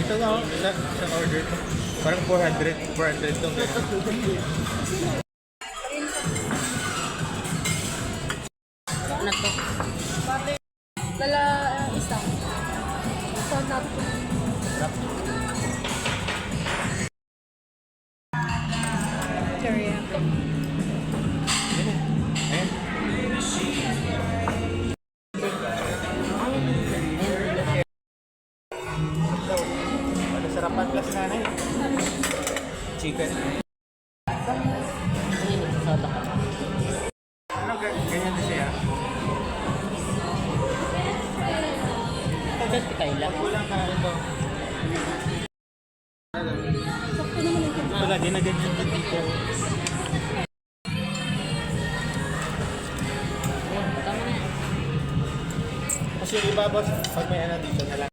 Ito na ako, isang order to. Parang 400 to. Ano to? Lala, isa. Isa na po. Teriyaki. Ayan. Ano sarapan plus nanay? Chicken. Hindi, nagsasoda ka. Ano ganyan din siya? Pagkat Kayla. Kulang ka ito. Sakto naman yung kinakain. Wala, di na ganyan din dito. Ayun, tama na yan. Kasi yung iba boss, pag may ano dito na lang.